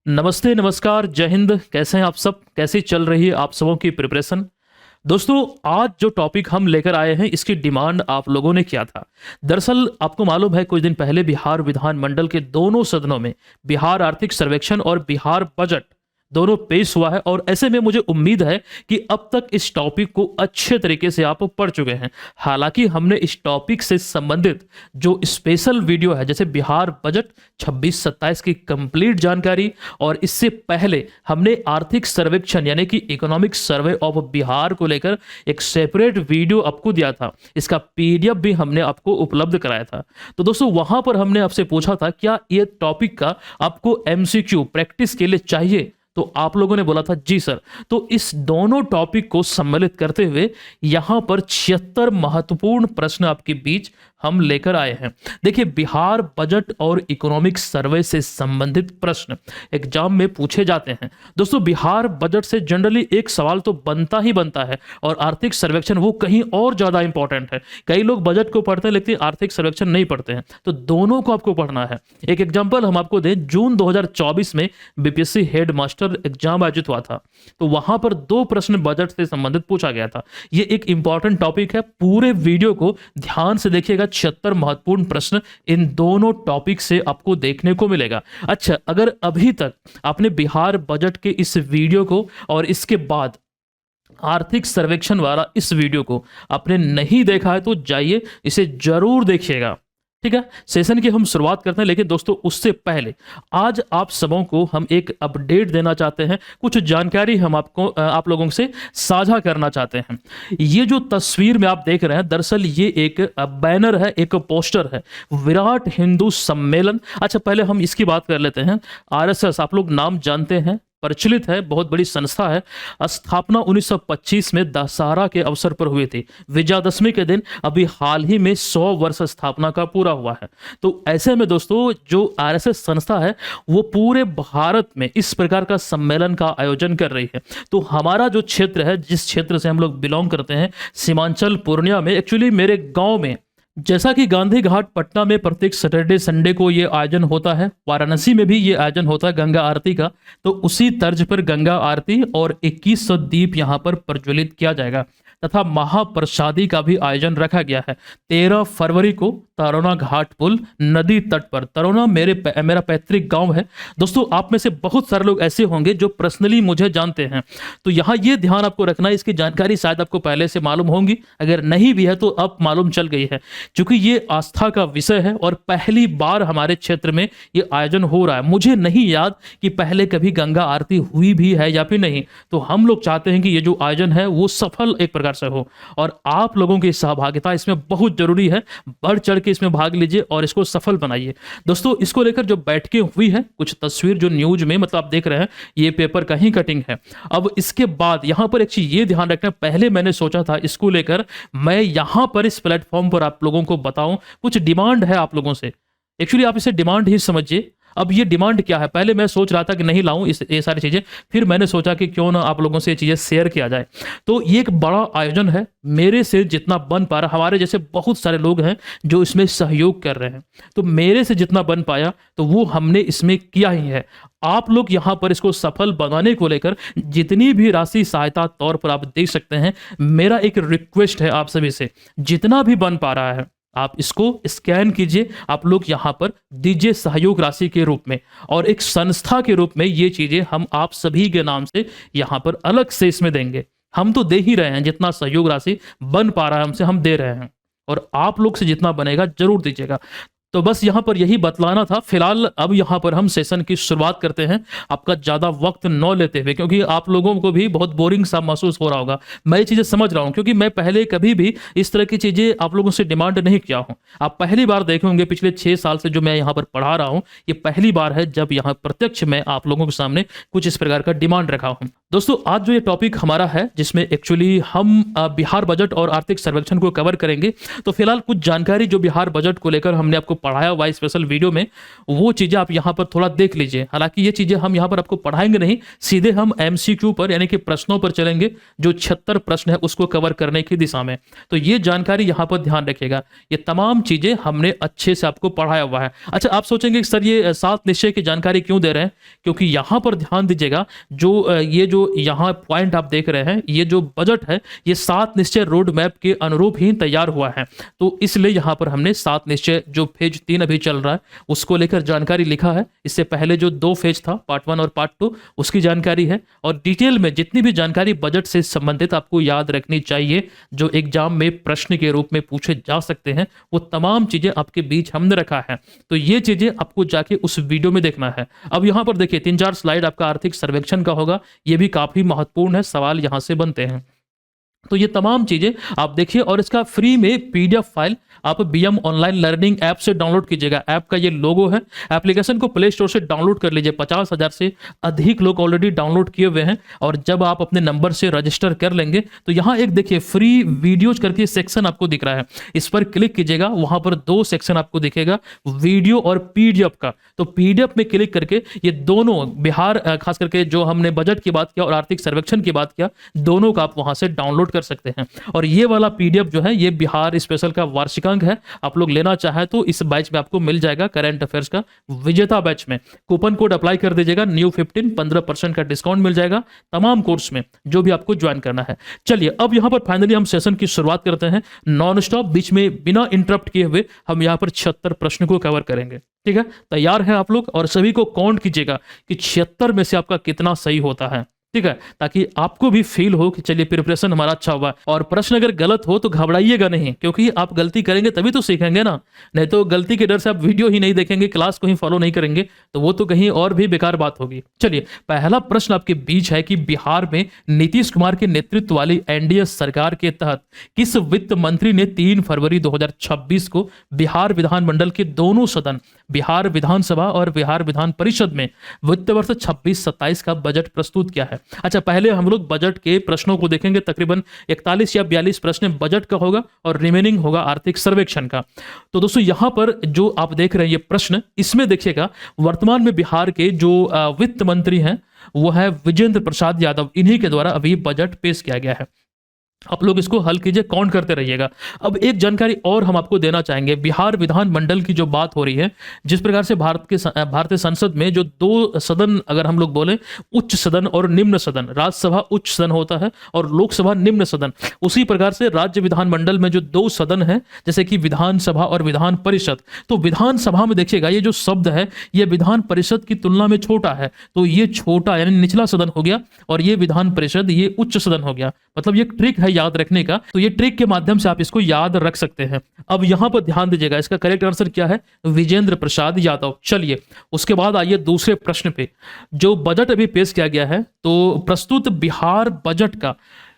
नमस्ते, नमस्कार, जय हिंद। कैसे हैं आप सब? कैसी चल रही है आप सबों की प्रिपरेशन? दोस्तों, आज जो टॉपिक हम लेकर आए हैं इसकी डिमांड आप लोगों ने किया था। दरअसल आपको मालूम है, कुछ दिन पहले बिहार विधानमंडल के दोनों सदनों में बिहार आर्थिक सर्वेक्षण और बिहार बजट दोनों पेश हुआ है और ऐसे में मुझे उम्मीद है कि अब तक इस टॉपिक को अच्छे तरीके से आप पढ़ चुके हैं। हालांकि हमने इस टॉपिक से संबंधित जो स्पेशल वीडियो है, जैसे बिहार बजट 26-27 की कंप्लीट जानकारी, और इससे पहले हमने आर्थिक सर्वेक्षण यानी कि इकोनॉमिक सर्वे ऑफ बिहार को लेकर एक सेपरेट वीडियो आपको दिया था। इसका पीडीएफ भी हमने आपको उपलब्ध कराया था। तो दोस्तों, वहां पर हमने आपसे पूछा था क्या ये टॉपिक का आपको एमसीक्यू प्रैक्टिस के लिए चाहिए, तो आप लोगों ने बोला था जी सर। तो इस दोनों टॉपिक को सम्मिलित करते हुए यहां पर 76 महत्वपूर्ण प्रश्न आपके बीच हम लेकर आए हैं। देखिए, बिहार बजट और इकोनॉमिक सर्वे से संबंधित प्रश्न एग्जाम में पूछे जाते हैं। दोस्तों, बिहार बजट से जनरली एक सवाल तो बनता ही बनता है और आर्थिक सर्वेक्षण वो कहीं और ज्यादा इंपॉर्टेंट है। कई लोग बजट को पढ़ते हैं लेकिन आर्थिक सर्वेक्षण नहीं पढ़ते हैं, तो दोनों को आपको पढ़ना है। एक एग्जाम्पल हम आपको दें, जून 2024 में बीपीएससी हेड मास्टर एग्जाम आयोजित हुआ था, तो वहां पर 2 प्रश्न बजट से संबंधित पूछा गया था। ये एक इंपॉर्टेंट टॉपिक है, पूरे वीडियो को ध्यान से देखिएगा। 76 महत्वपूर्ण प्रश्न इन दोनों टॉपिक से आपको देखने को मिलेगा। अच्छा, अगर अभी तक आपने बिहार बजट के इस वीडियो को और इसके बाद आर्थिक सर्वेक्षण वाला इस वीडियो को आपने नहीं देखा है तो जाइए इसे जरूर देखिएगा। ठीक है, सेशन की हम शुरुआत करते हैं, लेकिन दोस्तों उससे पहले आज आप सबों को हम एक अपडेट देना चाहते हैं। कुछ जानकारी हम आप लोगों से साझा करना चाहते हैं। ये जो तस्वीर में आप देख रहे हैं, दरअसल ये एक बैनर है, एक पोस्टर है, विराट हिंदू सम्मेलन। अच्छा, पहले हम इसकी बात कर लेते हैं। आरएसएस आप लोग नाम जानते हैं, प्रचलित है, बहुत बड़ी संस्था है। स्थापना 1925 में दशहरा के अवसर पर हुई थी। विजयादशमी के दिन अभी हाल ही में 100 वर्ष स्थापना का पूरा हुआ है। तो ऐसे में दोस्तों, जो आरएसएस संस्था है वो पूरे भारत में इस प्रकार का सम्मेलन का आयोजन कर रही है। तो हमारा जो क्षेत्र है, जिस क्षेत्र से हम लोग बिलोंग करते हैं, सीमांचल पूर्णिया में, एक्चुअली मेरे गांव में, जैसा कि गांधी घाट पटना में प्रत्येक सैटरडे संडे को ये आयोजन होता है, वाराणसी में भी ये आयोजन होता है गंगा आरती का, तो उसी तर्ज पर गंगा आरती और 2100 दीप यहाँ पर प्रज्वलित किया जाएगा तथा महाप्रसादी का भी आयोजन रखा गया है 13 फरवरी को तरोना घाट पुल नदी तट पर। तरोना मेरा पैतृक गांव है। दोस्तों, आप में से बहुत सारे लोग ऐसे होंगे जो पर्सनली मुझे जानते हैं, तो यहाँ ये ध्यान आपको रखना है, इसकी जानकारी शायद आपको पहले से मालूम होंगी, अगर नहीं भी है तो अब मालूम चल गई है, क्योंकि ये आस्था का विषय है और पहली बार हमारे क्षेत्र में ये आयोजन हो रहा है। मुझे नहीं याद कि पहले कभी गंगा आरती हुई भी है या फिर नहीं, तो हम लोग चाहते हैं कि ये जो आयोजन है वो सफल एक प्रकार से हो और आप लोगों की सहभागिता इसमें बहुत जरूरी है। बढ़ चढ़ के इसमें भाग लीजिए और इसको सफल बनाइए। दोस्तों, इसको लेकर जो बैठकें हुई है, कुछ तस्वीर जो न्यूज में मतलब आप देख रहे हैं, ये पेपर का ही कटिंग है। अब इसके बाद यहां पर एक चीज ये ध्यान रखना, पहले मैंने सोचा था इसको लेकर मैं यहां पर इस प्लेटफॉर्म पर आप लोगों को बताऊं, कुछ डिमांड है आप लोगों से। एक्चुअली आप इसे डिमांड ही समझिए। अब ये डिमांड क्या है, पहले मैं सोच रहा था कि नहीं लाऊं ये सारी चीजें, फिर मैंने सोचा कि क्यों ना आप लोगों से ये चीजें शेयर किया जाए। तो ये एक बड़ा आयोजन है, मेरे से जितना बन पा रहा, हमारे जैसे बहुत सारे लोग हैं जो इसमें सहयोग कर रहे हैं, तो मेरे से जितना बन पाया तो वो हमने इसमें किया ही है। आप लोग यहाँ पर इसको सफल बनाने को लेकर जितनी भी राशि सहायता तौर पर आप दे सकते हैं, मेरा एक रिक्वेस्ट है आप सभी से, जितना भी बन पा रहा है आप इसको स्कैन कीजिए, आप लोग यहाँ पर दीजिए सहयोग राशि के रूप में, और एक संस्था के रूप में ये चीजें हम आप सभी के नाम से यहाँ पर अलग से इसमें देंगे। हम तो दे ही रहे हैं, जितना सहयोग राशि बन पा रहा है हमसे हम दे रहे हैं, और आप लोग से जितना बनेगा जरूर दीजिएगा। तो बस यहाँ पर यही बतलाना था। फिलहाल अब यहाँ पर हम सेशन की शुरुआत करते हैं, आपका ज़्यादा वक्त न लेते हुए, क्योंकि आप लोगों को भी बहुत बोरिंग सा महसूस हो रहा होगा। मैं ये चीज़ें समझ रहा हूँ, क्योंकि मैं पहले कभी भी इस तरह की चीज़ें आप लोगों से डिमांड नहीं किया हूँ। आप पहली बार देखे होंगे, पिछले 6 साल से जो मैं यहाँ पर पढ़ा रहा हूँ, ये पहली बार है जब यहाँ प्रत्यक्ष मैं आप लोगों के सामने कुछ इस प्रकार का डिमांड रखा हूँ। दोस्तों, आज जो ये टॉपिक हमारा है, जिसमें एक्चुअली हम बिहार बजट और आर्थिक सर्वेक्षण को कवर करेंगे, तो फिलहाल कुछ जानकारी जो बिहार बजट को लेकर हमने आपको पढ़ाया हुआ है स्पेशल वीडियो में, वो चीज़ें आप यहाँ पर थोड़ा देख लीजिए। हालांकि ये चीज़ें हम यहाँ पर आपको पढ़ाएंगे नहीं, सीधे हम एमसीक्यू पर यानी कि प्रश्नों पर चलेंगे, जो 76 प्रश्न है उसको कवर करने की दिशा में। तो ये जानकारी यहाँ पर ध्यान रखिएगा, ये तमाम चीज़ें हमने अच्छे से आपको पढ़ाया हुआ है। अच्छा, आप सोचेंगे कि सर ये 7 निश्चय की जानकारी क्यों दे रहे हैं? क्योंकि यहाँ पर ध्यान दीजिएगा, ये जो यहाँ पॉइंट आप देख रहे हैं, ये जो बजट है ये 7 निश्चय रोड मैप के अनुरूप ही तैयार हुआ है। तो इसलिए यहाँ पर हमने 7 निश्चय जो फेज 3 अभी चल रहा है उसको लेकर जानकारी लिखा है। इससे पहले जो 2 फेज था, पार्ट 1 और पार्ट 2, उसकी जानकारी है। और डिटेल में जितनी भी जानकारी बजट से संबंधित आपको याद रखनी चाहिए, जो एग्जाम में प्रश्न के रूप में पूछे जा सकते हैं, वो तमाम चीजें आपके बीच हमने रखा है। तो ये चीजें आपको जाके उस वीडियो में देखना है। अब यहाँ पर देखिए 3-4 स्लाइड आपका आर्थिक सर्वेक्षण का होगा, ये भी काफी महत्वपूर्ण है, सवाल यहाँ से बनते हैं। तो ये तमाम चीजें आप देखिए, और इसका फ्री में पीडीएफ फाइल आप बीएम ऑनलाइन लर्निंग ऐप से डाउनलोड कीजिएगा। ऐप का ये लोगो है, एप्लीकेशन को प्ले स्टोर से डाउनलोड कर लीजिए। 50,000 से अधिक लोग ऑलरेडी डाउनलोड किए हुए हैं। और जब आप अपने नंबर से रजिस्टर कर लेंगे तो यहाँ एक देखिए फ्री वीडियोज करके सेक्शन आपको दिख रहा है, इस पर क्लिक कीजिएगा। वहां पर 2 सेक्शन आपको दिखेगा, वीडियो और पीडीएफ का। तो पीडीएफ में क्लिक करके ये दोनों, बिहार खास करके जो हमने बजट की बात किया और आर्थिक सर्वेक्षण की बात किया, दोनों का आप वहां से डाउनलोड कर सकते हैं। और ये वाला पीडीएफ जो है ये बिहार स्पेशल का वार्षिकांक है, आप लोग लेना चाहे तो इस बैच में आपको मिल जाएगा, करंट अफेयर्स का विजेता बैच में। कूपन कोड अप्लाई कर दीजिएगा, न्यू 15, 15% का डिस्काउंट मिल जाएगा तमाम कोर्स में जो भी आपको ज्वाइन करना है। चलिए अब यहां पर फाइनली हम सेशन की शुरुआत करते हैं, नॉन स्टॉप, बीच में बिना इंटरप्ट किए हुए हम यहां पर 76 प्रश्न को कवर करेंगे। ठीक है, तैयार है आप लोग? और सभी को काउंट कीजिएगा कि 76 में से आपका कितना सही होता है। ठीक है, ताकि आपको भी फील हो कि चलिए प्रिपरेशन हमारा अच्छा हुआ। और प्रश्न अगर गलत हो तो घबराइएगा नहीं, क्योंकि आप गलती करेंगे तभी तो सीखेंगे ना। नहीं तो गलती के डर से आप वीडियो ही नहीं देखेंगे, क्लास को ही फॉलो नहीं करेंगे, तो वो तो कहीं और भी बेकार बात होगी। चलिए, पहला प्रश्न आपके बीच है कि बिहार में नीतीश कुमार के नेतृत्व वाली एनडीए सरकार के तहत किस वित्त मंत्री ने 3 फरवरी 2026 को बिहार विधानमंडल के दोनों सदन, बिहार विधानसभा और बिहार विधान परिषद में वित्त वर्ष 26-27 का बजट प्रस्तुत किया है? अच्छा, पहले हम लोग बजट के प्रश्नों को देखेंगे। तकरीबन 41 या 42 प्रश्न बजट का होगा और रिमेनिंग होगा आर्थिक सर्वेक्षण का। तो दोस्तों यहां पर जो आप देख रहे हैं ये प्रश्न, इसमें देखिएगा वर्तमान में बिहार के जो वित्त मंत्री हैं वो है विजेंद्र प्रसाद यादव। इन्हीं के द्वारा अभी बजट पेश किया गया है। आप लोग इसको हल कीजिए, काउंट करते रहिएगा। अब एक जानकारी और हम आपको देना चाहेंगे, बिहार विधानमंडल की जो बात हो रही है, जिस प्रकार से भारतीय संसद में जो 2 सदन, अगर हम लोग बोले उच्च सदन और निम्न सदन, राज्यसभा उच्च सदन होता है और लोकसभा निम्न सदन, उसी प्रकार से राज्य विधानमंडल में जो 2 सदन है, जैसे कि विधानसभा और विधान परिषद। तो विधानसभा में देखिएगा ये जो शब्द है ये विधान परिषद की तुलना में छोटा है, तो ये छोटा यानी निचला सदन हो गया, और ये विधान परिषद ये उच्च सदन हो गया। मतलब ये ट्रिक है याद रखने का, तो ये ट्रिक के माध्यम से आप इसको याद रख सकते हैं। अब यहां पर ध्यान दीजिएगा, इसका करेक्ट आंसर क्या है? विजेंद्र प्रसाद यादव। चलिए उसके बाद आइए दूसरे प्रश्न पे। जो बजट अभी पेश किया गया है, तो प्रस्तुत बिहार बजट का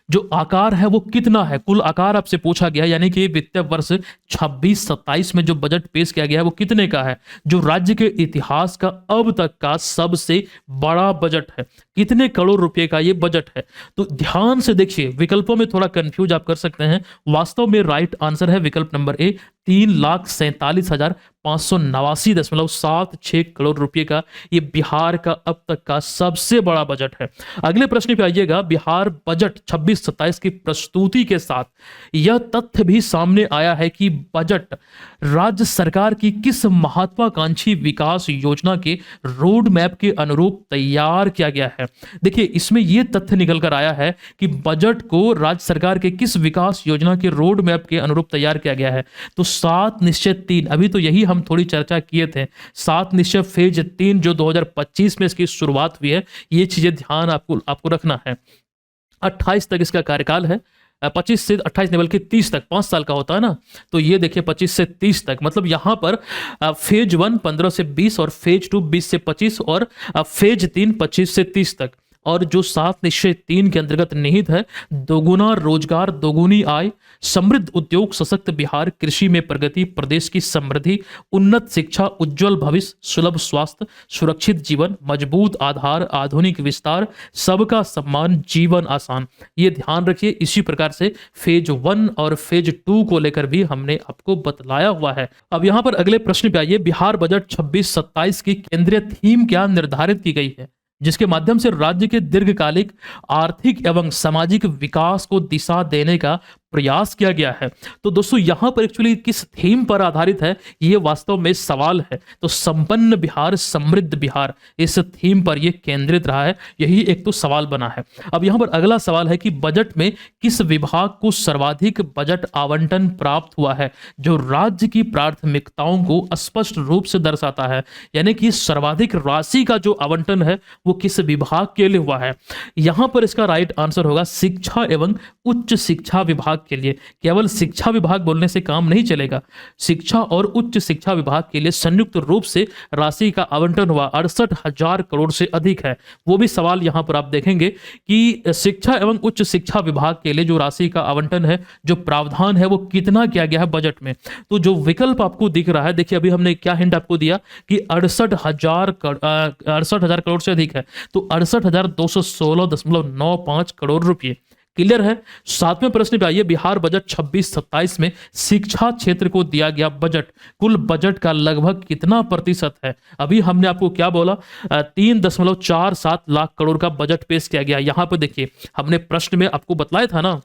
जो आकार है वो कितना है? कुल आकार आपसे पूछा गया, यानी कि वित्तीय वर्ष 26-27 में जो बजट पेश किया गया है वो कितने का है? जो राज्य के इतिहास का अब तक का सबसे बड़ा बजट है। कितने करोड़ रुपए का ये बजट है? तो ध्यान से देखिए, विकल्पों में थोड़ा कंफ्यूज आप कर सकते हैं। वास्तव में राइट आंसर है विकल्प नंबर ए, 3,47,589.76 करोड़ रुपए का ये बिहार का अब तक का सबसे बड़ा बजट है। अगले प्रश्न पे आइएगा। बिहार बजट 26-27 की प्रस्तुति के साथ यह तथ्य भी सामने आया है कि बजट राज्य सरकार की किस महत्वाकांक्षी विकास योजना के रोड मैप के अनुरूप तैयार किया गया है। देखिए इसमें यह तथ्य निकल कर आया है कि बजट को राज्य सरकार के किस विकास योजना के रोड मैप के अनुरूप तैयार किया गया है। तो 7 निश्चय 3, अभी तो यही हम थोड़ी चर्चा किए थे, 7 निश्चय फेज 3 जो 2025 में इसकी शुरुआत हुई है, ये चीजें ध्यान आपको रखना है। 28 तक इसका कार्यकाल है, 25 से 28 नहीं बल्कि 30 तक, 5 साल का होता है ना। तो ये देखिए 25 से 30 तक, मतलब यहां पर फेज 1 15 से 20 और फेज 2 20 से 25 और फेज 3 25 से 30 तक। और जो 7 निश्चय 3 के अंतर्गत निहित है, दोगुना रोजगार, दोगुनी आय, समृद्ध उद्योग, सशक्त बिहार, कृषि में प्रगति, प्रदेश की समृद्धि, उन्नत शिक्षा, उज्जवल भविष्य, सुलभ स्वास्थ्य, सुरक्षित जीवन, मजबूत आधार, आधुनिक विस्तार, सबका सम्मान, जीवन आसान। ये ध्यान रखिए। इसी प्रकार से फेज 1 और फेज 2 को लेकर भी हमने आपको बतलाया हुआ है। अब यहां पर अगले प्रश्न पे आइए। बिहार बजट 26-27 की केंद्रीय थीम क्या निर्धारित की गई है, जिसके माध्यम से राज्य के दीर्घकालिक आर्थिक एवं सामाजिक विकास को दिशा देने का प्रयास किया गया है। तो दोस्तों यहां पर एक्चुअली किस थीम पर आधारित है, ये वास्तव में सवाल है। तो संपन्न बिहार, समृद्ध बिहार, इस थीम पर यह केंद्रित रहा है। यही एक तो सवाल बना है। अब यहां पर अगला सवाल है कि बजट में किस विभाग को सर्वाधिक बजट आवंटन प्राप्त हुआ है, जो राज्य की प्राथमिकताओं को स्पष्ट रूप से दर्शाता है। यानी कि सर्वाधिक राशि का जो आवंटन है वो किस विभाग के लिए हुआ है। यहां पर इसका राइट आंसर होगा शिक्षा एवं उच्च शिक्षा विभाग के लिए। केवल शिक्षा विभाग बोलने से काम नहीं चलेगा। शिक्षा और उच्च शिक्षा विभाग के लिए संयुक्त रूप से राशि का आवंटन हुआ 68,000 करोड़ से अधिक है। वो भी सवाल यहां पर आप देखेंगे कि शिक्षा एवं उच्च शिक्षा विभाग के लिए जो राशि का आवंटन है, जो प्रावधान है, वो कितना किया गया है बजट में। तो जो विकल्प आपको दिख रहा है, देखिए अभी हमने क्या हिंट आपको दिया कि 68,000 करोड़ से अधिक है, तो 68,216.95 करोड़ रुपए। क्लियर है। 7वें प्रश्न पे आइए। बिहार बजट 26-27 में शिक्षा क्षेत्र को दिया गया बजट कुल बजट का लगभग कितना प्रतिशत है। अभी हमने आपको क्या बोला, 3.47 लाख करोड़ का बजट पेश किया गया। यहां पर देखिए हमने प्रश्न में आपको बतलाया था ना,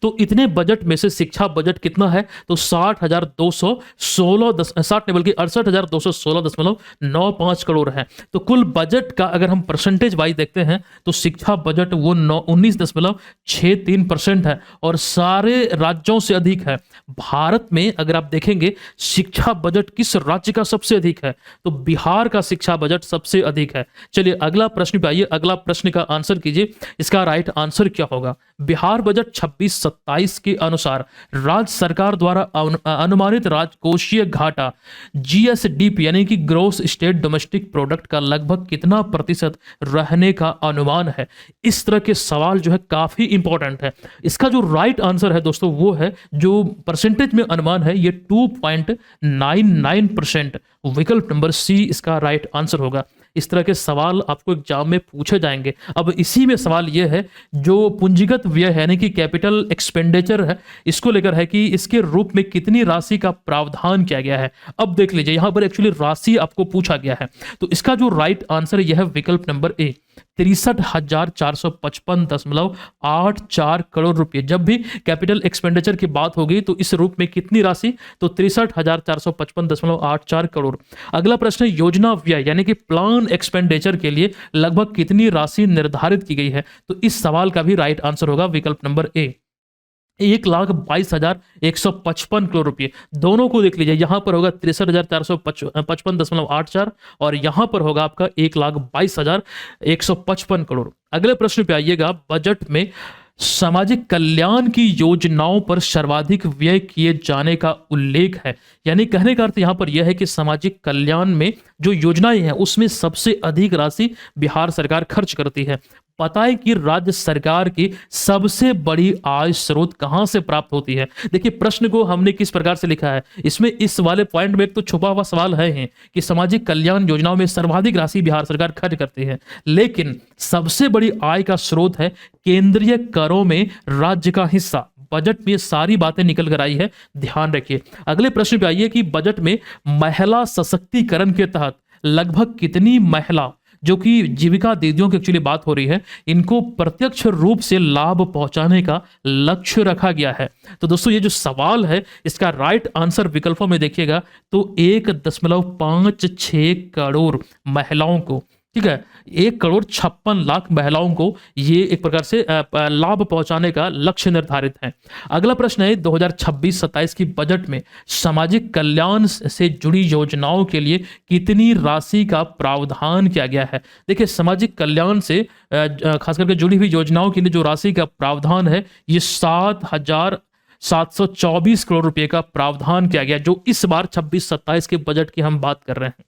तो इतने बजट में से शिक्षा बजट कितना है, तो 68,216 करोड़ है। तो कुल बजट का अगर हम परसेंटेज वाइज देखते हैं तो शिक्षा बजट वो 19.63% है और सारे राज्यों से अधिक है। भारत में अगर आप देखेंगे शिक्षा बजट किस राज्य का सबसे अधिक है, तो बिहार का शिक्षा बजट सबसे अधिक है। चलिए अगला प्रश्न पे आइए। अगला प्रश्न का आंसर कीजिए। इसका राइट आंसर क्या होगा। बिहार बजट 26-27 के अनुसार राज्य सरकार द्वारा अनुमानित राजकोषीय घाटा जीएसडीपी यानी कि ग्रोस स्टेट डोमेस्टिक प्रोडक्ट का लगभग कितना प्रतिशत रहने का अनुमान है। इस तरह के सवाल जो है काफी इंपॉर्टेंट है। इसका जो राइट आंसर है दोस्तों वो है, जो परसेंटेज में अनुमान है, ये 2.99%। विकल्प नंबर सी इसका राइट आंसर होगा। इस तरह के सवाल आपको एग्जाम में पूछे जाएंगे। अब इसी में सवाल यह है, जो पूंजीगत व्यय है यानी कि कैपिटल एक्सपेंडिचर है, इसको लेकर है कि इसके रूप में कितनी राशि का प्रावधान किया गया है। अब देख लीजिए यहां पर एक्चुअली राशि आपको पूछा गया है, तो इसका जो राइट आंसर यह है विकल्प नंबर ए, 63,455.84 करोड़ रुपए। जब भी कैपिटल एक्सपेंडिचर की बात होगी तो इस रूप में कितनी राशि, तो 63,455.84 करोड़। अगला प्रश्न है योजना व्यय यानी कि प्लान एक्सपेंडिचर के लिए लगभग कितनी राशि निर्धारित की गई है। तो इस सवाल का भी राइट आंसर होगा विकल्प नंबर ए, 1,22,155 करोड़ रुपए। दोनों को देख लीजिए, यहां पर होगा 63,455.84 और यहां पर होगा आपका 1,22,155 करोड़। अगले प्रश्न पे आइएगा। बजट में सामाजिक कल्याण की योजनाओं पर सर्वाधिक व्यय किए जाने का उल्लेख है। यानी कहने का अर्थ यहां पर यह है कि सामाजिक कल्याण में जो योजनाएं हैं उसमें सबसे अधिक राशि बिहार सरकार खर्च करती है। पता है कि राज्य सरकार की सबसे बड़ी आय स्रोत कहां से प्राप्त होती है। देखिए प्रश्न को हमने किस प्रकार से लिखा है, इसमें इस वाले पॉइंट में एक तो छुपा हुआ सवाल है कि सामाजिक कल्याण योजनाओं में सर्वाधिक राशि बिहार सरकार खर्च करती है, लेकिन सबसे बड़ी आय का स्रोत है केंद्रीय करों में राज्य का हिस्सा। बजट में सारी बातें निकल कर आई है, ध्यान रखिए। अगले प्रश्न पे आइए कि बजट में महिला सशक्तिकरण के तहत लगभग कितनी महिला, जो कि जीविका दीदियों की एक्चुअली बात हो रही है, इनको प्रत्यक्ष रूप से लाभ पहुंचाने का लक्ष्य रखा गया है। तो दोस्तों ये जो सवाल है इसका राइट आंसर विकल्पों में देखिएगा तो 1.56 करोड़ महिलाओं को, ठीक है, 1,56,00,000 महिलाओं को ये एक प्रकार से लाभ पहुंचाने का लक्ष्य निर्धारित है। अगला प्रश्न है 2026-27 की बजट में सामाजिक कल्याण से जुड़ी योजनाओं के लिए कितनी राशि का प्रावधान किया गया है। देखिए सामाजिक कल्याण से खास करके जुड़ी हुई योजनाओं के लिए जो राशि का प्रावधान है ये 7,724 करोड़ रुपए का प्रावधान किया गया, जो इस बार 26-27 के बजट की हम बात कर रहे हैं।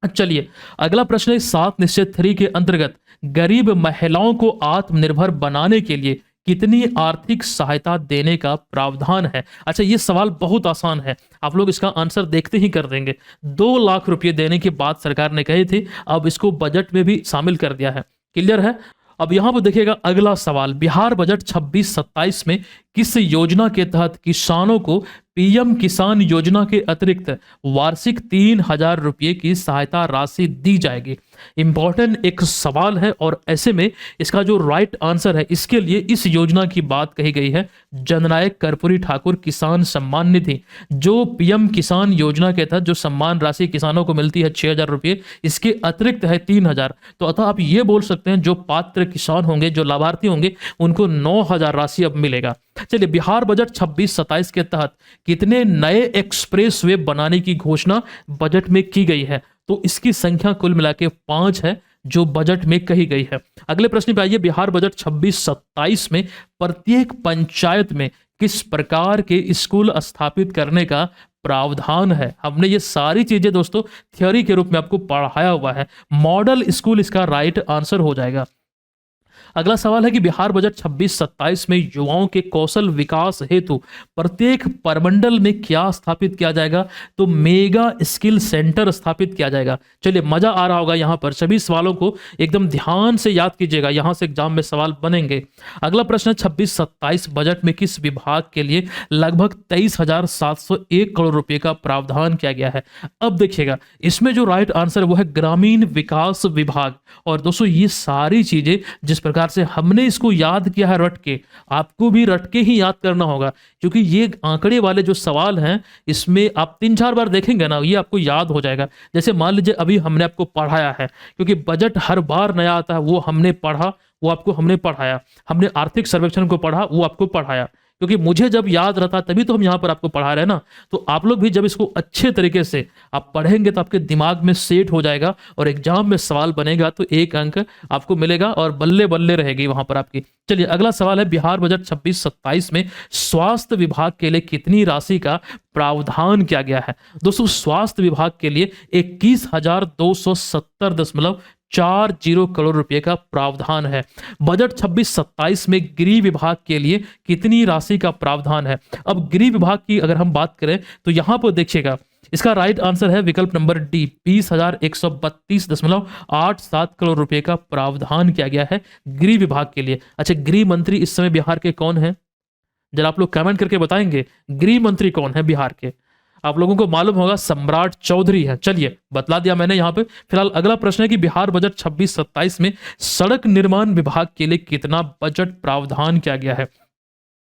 चलिए अगला प्रश्न है 7 निश्चय 3 के अंतर्गत गरीब महिलाओं को आत्मनिर्भर बनाने के लिए कितनी आर्थिक सहायता देने का प्रावधान है? अच्छा, ये सवाल बहुत आसान है, आप लोग इसका आंसर देखते ही कर देंगे। 2 लाख रुपए देने की बात सरकार ने कही थी, अब इसको बजट में भी शामिल कर दिया है। क्लियर है? अब यहां पर देखिएगा अगला सवाल, बिहार बजट 26-27 में किस योजना के तहत किसानों को पीएम किसान योजना के अतिरिक्त वार्षिक 3,000 रुपये की सहायता राशि दी जाएगी? इंपॉर्टेंट एक सवाल है, और ऐसे में इसका जो राइट आंसर है, इसके लिए इस योजना की बात कही गई है जननायक कर्पूरी ठाकुर किसान सम्मान निधि। जो पीएम किसान योजना के तहत जो सम्मान राशि किसानों को मिलती है 6,000 रुपये, इसके अतिरिक्त है 3,000। तो अतः आप ये बोल सकते हैं जो पात्र किसान होंगे, जो लाभार्थी होंगे, उनको 9,000 राशि अब मिलेगा। चलिए, बिहार बजट 26-27 के तहत कितने नए एक्सप्रेस वे बनाने की घोषणा बजट में की गई है? तो इसकी संख्या कुल मिला के 5 है जो बजट में कही गई है। अगले प्रश्न पे आइए, बिहार बजट 26-27 में प्रत्येक पंचायत में किस प्रकार के स्कूल स्थापित करने का प्रावधान है? हमने ये सारी चीजें दोस्तों थ्योरी के रूप में आपको पढ़ाया हुआ है। मॉडल स्कूल इसका राइट आंसर हो जाएगा। अगला सवाल है कि बिहार बजट 26-27 में युवाओं के कौशल विकास हेतु प्रत्येक प्रमंडल में क्या स्थापित किया जाएगा? तो मेगा स्किल सेंटर स्थापित किया जाएगा। चलिए, मजा आ रहा होगा यहाँ पर, सभी सवालों को एकदम ध्यान से याद कीजिएगा, यहाँ से एग्जाम में सवाल बनेंगे। अगला प्रश्न है 26-27 बजट में किस विभाग के लिए लगभग 23,701 करोड़ रुपए का प्रावधान किया गया है? अब देखिएगा, इसमें जो राइट आंसर है वो है ग्रामीण विकास विभाग। और दोस्तों, ये सारी चीजें जिस प्रकार से हमने इसको याद किया है रट के, आपको भी रट के ही याद करना होगा, क्योंकि ये आंकड़े वाले जो सवाल हैं इसमें आप 3-4 बार देखेंगे ना, ये आपको याद हो जाएगा। जैसे मान लीजिए अभी हमने आपको पढ़ाया है, क्योंकि बजट हर बार नया आता है, वो हमने पढ़ा, वो आपको हमने पढ़ाया। हमने आर्थिक सर्वेक्षण को पढ़ा, वो आपको पढ़ाया, क्योंकि मुझे जब याद रहता तभी तो हम यहाँ पर आपको पढ़ा रहे हैं ना। तो आप लोग भी जब इसको अच्छे तरीके से आप पढ़ेंगे तो आपके दिमाग में सेट हो जाएगा, और एग्जाम में सवाल बनेगा तो 1 अंक आपको मिलेगा, और बल्ले बल्ले रहेगी वहां पर आपकी। चलिए, अगला सवाल है, बिहार बजट 26-27 में स्वास्थ्य विभाग के लिए कितनी राशि का प्रावधान किया गया है? दोस्तों, स्वास्थ्य विभाग के लिए 21,270.40 करोड़ रुपए का प्रावधान है। बजट 26-27 में गृह विभाग के लिए कितनी राशि का प्रावधान है? अब गृह विभाग की अगर हम बात करें तो यहां पर देखिएगा, इसका राइट आंसर है विकल्प नंबर डी, 20,132.87 करोड़ रुपए का प्रावधान किया गया है गृह विभाग के लिए। अच्छा, गृह मंत्री इस समय बिहार के कौन है? जरा आप लोग कमेंट करके बताएंगे गृह मंत्री कौन है बिहार के। आप लोगों को मालूम होगा, सम्राट चौधरी है। चलिए, बतला दिया मैंने यहाँ पे। फिलहाल अगला प्रश्न है कि बिहार बजट 26-27 में सड़क निर्माण विभाग के लिए कितना बजट प्रावधान किया गया है?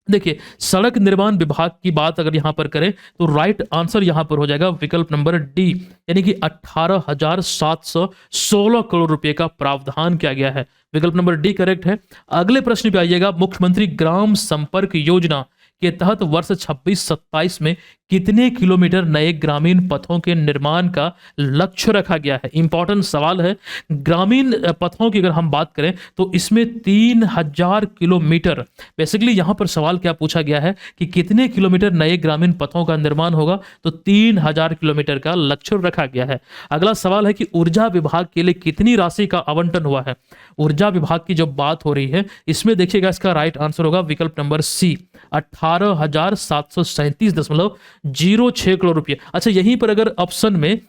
देखिए, सड़क निर्माण विभाग की बात अगर यहां पर करें तो राइट आंसर यहां पर हो जाएगा विकल्प नंबर डी, यानी कि 18,716 करोड़ रुपए का प्रावधान किया गया है। विकल्प नंबर डी करेक्ट है। अगले प्रश्न पे आइएगा, मुख्यमंत्री ग्राम संपर्क योजना के तहत वर्ष 26-27 में कितने किलोमीटर नए ग्रामीण पथों के निर्माण का लक्ष्य रखा गया है? इंपॉर्टेंट सवाल है। ग्रामीण पथों की अगर हम बात करें तो इसमें 3,000 किलोमीटर, बेसिकली यहां पर सवाल क्या पूछा गया है कि कितने किलोमीटर नए ग्रामीण पथों का निर्माण होगा, तो 3,000 किलोमीटर का लक्ष्य रखा गया है। अगला सवाल है कि ऊर्जा विभाग के लिए कितनी राशि का आवंटन हुआ है? ऊर्जा विभाग की जब बात हो रही है, इसमें देखिएगा इसका राइट आंसर होगा विकल्प नंबर सी, 18,737.06 करोड़ रुपए। अच्छा, यहीं पर अगर ऑप्शन में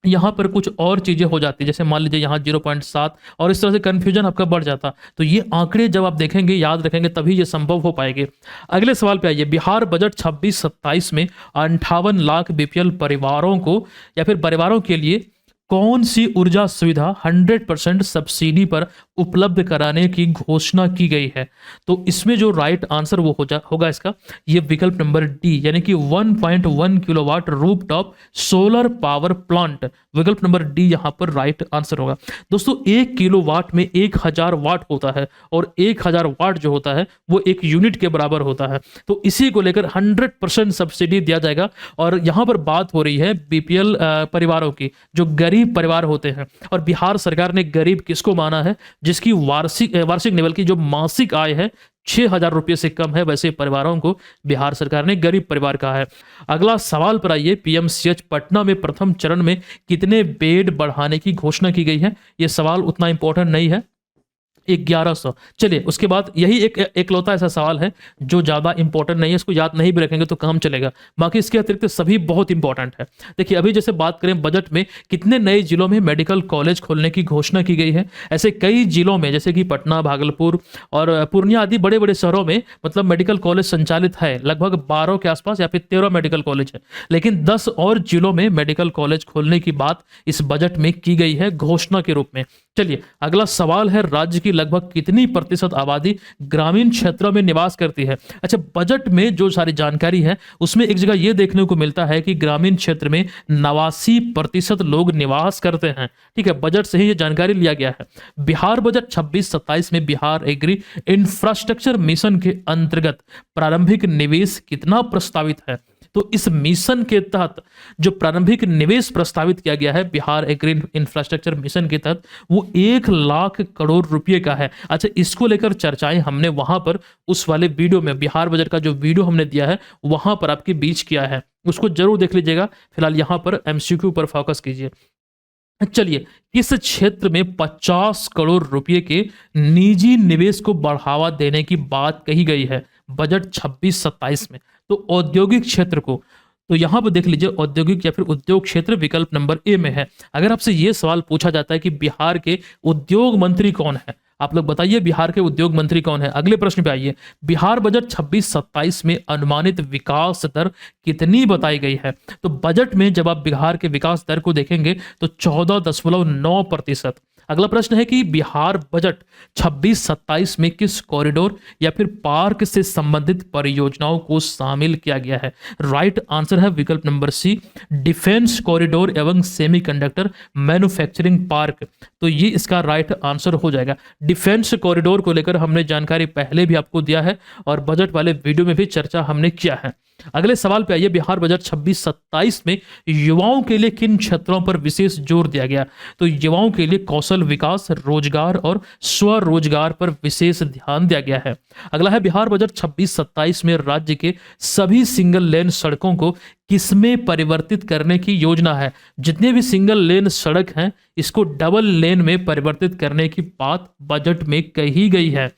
यहां पर कुछ और चीजें हो जाती, जैसे मान लीजिए यहां 0.7, और इस तरह से कंफ्यूजन आपका बढ़ जाता, तो ये आंकड़े जब आप देखेंगे, याद रखेंगे, तभी ये संभव हो पाएंगे। अगले सवाल पे आइए, बिहार बजट 26-27 में 58 लाख बीपीएल परिवारों को या फिर परिवारों के लिए कौन सी ऊर्जा सुविधा 100% सब्सिडी पर उपलब्ध कराने की घोषणा की गई है? तो इसमें जो राइट आंसर वो होगा इसका, ये विकल्प नंबर डी, यानी कि 1.1 kilowatt rooftop solar power plant. विकल्प नंबर डी यहां पर राइट आंसर होगा। दोस्तों, 1 किलोवाट में 1000 वाट होता है, और 1000 वाट जो होता है वो 1 यूनिट के बराबर होता है। तो इसी को लेकर 100% सब्सिडी दिया जाएगा। और यहां पर बात हो रही है बीपीएल परिवारों की, जो गरीब परिवार होते हैं। और बिहार सरकार ने गरीब किसको माना है? जिसकी वार्षिक लेवल की जो मासिक आय है 6,000 रुपये से कम है, वैसे परिवारों को बिहार सरकार ने गरीब परिवार कहा है। अगला सवाल पर आइए, पीएमसीएच पटना में प्रथम चरण में कितने बेड बढ़ाने की घोषणा की गई है? यह सवाल उतना इंपॉर्टेंट नहीं है, 1100। चलिए उसके बाद यही एक एकलौता ऐसा सवाल है जो ज़्यादा इंपॉर्टेंट नहीं है, इसको याद नहीं भी रखेंगे तो काम चलेगा, बाकी इसके अतिरिक्त सभी बहुत इंपॉर्टेंट है। देखिए अभी जैसे बात करें बजट में कितने नए जिलों में मेडिकल कॉलेज खोलने की घोषणा की गई है। ऐसे कई जिलों में जैसे कि पटना, भागलपुर और पूर्णिया आदि बड़े बड़े शहरों में मतलब मेडिकल कॉलेज संचालित है, लगभग 12 के आसपास या फिर 13 मेडिकल कॉलेज है। लेकिन 10 और जिलों में मेडिकल कॉलेज खोलने की बात इस बजट में की गई है घोषणा के रूप में। चलिए अगला सवाल है, राज्य की लगभग कितनी प्रतिशत आबादी ग्रामीण क्षेत्रों में निवास करती है। अच्छा, बजट में जो सारी जानकारी है उसमें एक जगह यह देखने को मिलता है कि ग्रामीण क्षेत्र में 89% लोग निवास करते हैं। ठीक है, बजट से ही ये जानकारी लिया गया है। बिहार बजट 26-27 में बिहार एग्री इंफ्रास्ट्रक्चर मिशन के अंतर्गत प्रारंभिक निवेश कितना प्रस्तावित है। तो इस मिशन के तहत जो प्रारंभिक निवेश प्रस्तावित किया गया है बिहार एग्री इंफ्रास्ट्रक्चर मिशन के तहत वो 1 लाख करोड़ रुपए का है। अच्छा, इसको लेकर चर्चाएं हमने वहां पर उस वाले वीडियो में, बिहार बजट का जो वीडियो हमने दिया है वहां पर आपके बीच किया है, उसको जरूर देख लीजिएगा। फिलहाल यहां पर एमसीक्यू पर फोकस कीजिए। चलिए, किस क्षेत्र में 50 करोड़ रुपए के निजी निवेश को बढ़ावा देने की बात कही गई है बजट 26-27 में। तो औद्योगिक क्षेत्र को, तो यहां पर देख लीजिए औद्योगिक या फिर उद्योग क्षेत्र विकल्प नंबर ए में है। अगर आपसे यह सवाल पूछा जाता है कि बिहार के उद्योग मंत्री कौन है, आप लोग बताइए बिहार के उद्योग मंत्री कौन है। अगले प्रश्न पे आइए, बिहार बजट 26-27 में अनुमानित विकास दर कितनी बताई गई है। तो बजट में जब आप बिहार के विकास दर को देखेंगे तो 14.9%। अगला प्रश्न है कि बिहार बजट 26-27 में किस कॉरिडोर या फिर पार्क से संबंधित परियोजनाओं को शामिल किया गया है। राइट आंसर है विकल्प नंबर सी, डिफेंस कॉरिडोर एवं सेमीकंडक्टर मैन्युफैक्चरिंग पार्क। तो ये इसका राइट आंसर हो जाएगा। डिफेंस कॉरिडोर को लेकर हमने जानकारी पहले भी आपको दिया है और बजट वाले वीडियो में भी चर्चा हमने किया है। अगले सवाल पे आइए, बिहार बजट 26-27 में युवाओं के लिए किन क्षेत्रों पर विशेष जोर दिया गया। तो युवाओं के लिए कौशल विकास, रोजगार और स्वरोजगार पर विशेष ध्यान दिया गया है। अगला है, बिहार बजट 26-27 में राज्य के सभी सिंगल लेन सड़कों को किसमें परिवर्तित करने की योजना है। जितने भी सिंगल लेन सड़क हैं इसको डबल लेन में परिवर्तित करने की बात बजट में कही गई है।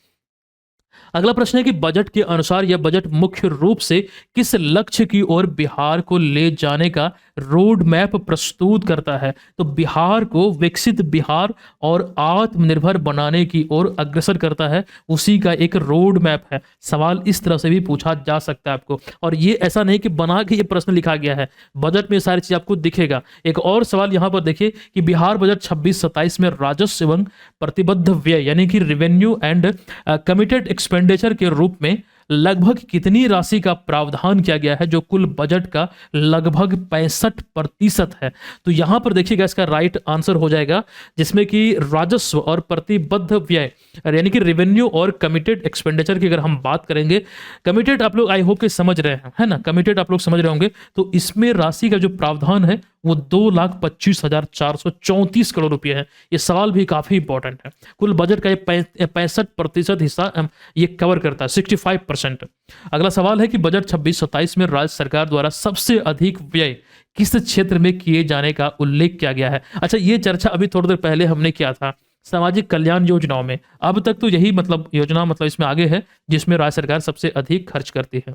अगला प्रश्न है कि बजट के अनुसार यह बजट मुख्य रूप से किस लक्ष्य की ओर बिहार को ले जाने का रोड मैप प्रस्तुत करता है। तो बिहार को विकसित बिहार और आत्मनिर्भर बनाने की ओर अग्रसर करता है, उसी का एक रोड मैप है। सवाल इस तरह से भी पूछा जा सकता है आपको, और ये ऐसा नहीं कि बना के ये प्रश्न लिखा गया है, बजट में सारी चीज आपको दिखेगा। एक और सवाल यहां पर देखिए कि बिहार बजट 26-27 में राजस्व एवं प्रतिबद्ध व्यय यानी कि रेवेन्यू एंड कमिटेड एक्सपेंडिचर के रूप में लगभग कितनी राशि का प्रावधान किया गया है, जो कुल बजट का लगभग 65% है। तो यहां पर देखिएगा इसका राइट आंसर हो जाएगा, जिसमें कि राजस्व और प्रतिबद्ध व्यय यानी कि रेवेन्यू और कमिटेड एक्सपेंडिचर की अगर हम बात करेंगे, कमिटेड आप लोग आई होप के समझ रहे हैं, है ना, कमिटेड आप लोग समझ रहे होंगे। तो इसमें राशि का जो प्रावधान है वो 2,25,434 करोड़ रुपए है। ये सवाल भी काफी इंपॉर्टेंट है। कुल बजट का ये 65% हिस्सा ये कवर करता है, 65%। अगला सवाल है कि बजट 26-27 में राज्य सरकार द्वारा सबसे अधिक व्यय किस क्षेत्र में किए जाने का उल्लेख किया गया है। अच्छा, ये चर्चा अभी थोड़ी देर पहले हमने किया था सामाजिक कल्याण योजनाओं में। अब तक तो यही मतलब योजना मतलब इसमें आगे है जिसमें राज्य सरकार सबसे अधिक खर्च करती है।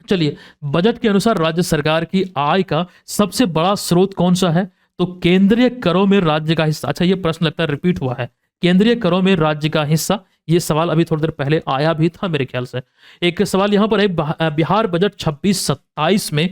चलिए, बजट के अनुसार राज्य सरकार की आय का सबसे बड़ा स्रोत कौन सा है। तो केंद्रीय करों में राज्य का हिस्सा। अच्छा, ये प्रश्न लगता है रिपीट हुआ है, केंद्रीय करों में राज्य का हिस्सा। ये सवाल अभी थोड़ी देर पहले आया भी था मेरे ख्याल से। एक सवाल यहां पर है, बिहार बजट 26-27 में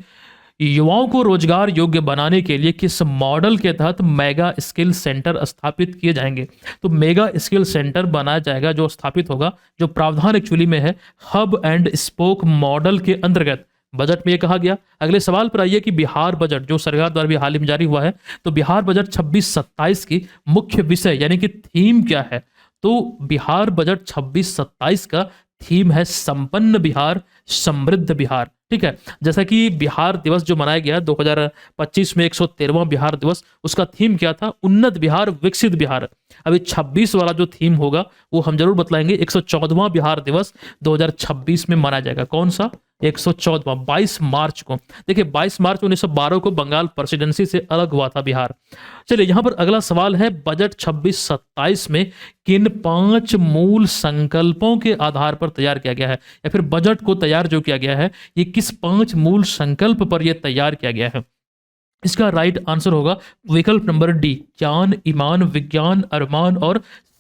युवाओं को रोजगार योग्य बनाने के लिए किस मॉडल के तहत मेगा स्किल सेंटर स्थापित किए जाएंगे। तो मेगा स्किल सेंटर बनाया जाएगा जो स्थापित होगा, जो प्रावधान एक्चुअली में है हब एंड स्पोक मॉडल के अंतर्गत बजट में ये कहा गया। अगले सवाल पर आइए कि बिहार बजट जो सरकार द्वारा भी हाल ही में जारी हुआ है, तो बिहार बजट 26-27 की मुख्य विषय यानी कि थीम क्या है। तो बिहार बजट 26-27 का थीम है संपन्न बिहार, समृद्ध बिहार। ठीक है, जैसा कि बिहार दिवस जो मनाया गया 2025 में 113वां बिहार दिवस, उसका थीम क्या था? उन्नत बिहार विकसित बिहार। अभी 26 वाला जो थीम होगा वो हम जरूर बतलाएंगे। 114वां बिहार दिवस 2026 में मनाया जाएगा। कौन सा? 114वां, 22 मार्च को। देखिए 22 मार्च 1912 को बंगाल प्रेसिडेंसी से अलग हुआ था बिहार। चलिए यहां पर अगला सवाल है, बजट 26-27 में किन 5 मूल संकल्पों के आधार पर तैयार किया गया है, या फिर बजट को तैयार जो किया गया है ये किस 5 मूल संकल्प पर यह तैयार किया गया है? इसका राइट आंसर होगा विकल्प नंबर डी, ज्ञान, ईमान, विज्ञान, अरमान और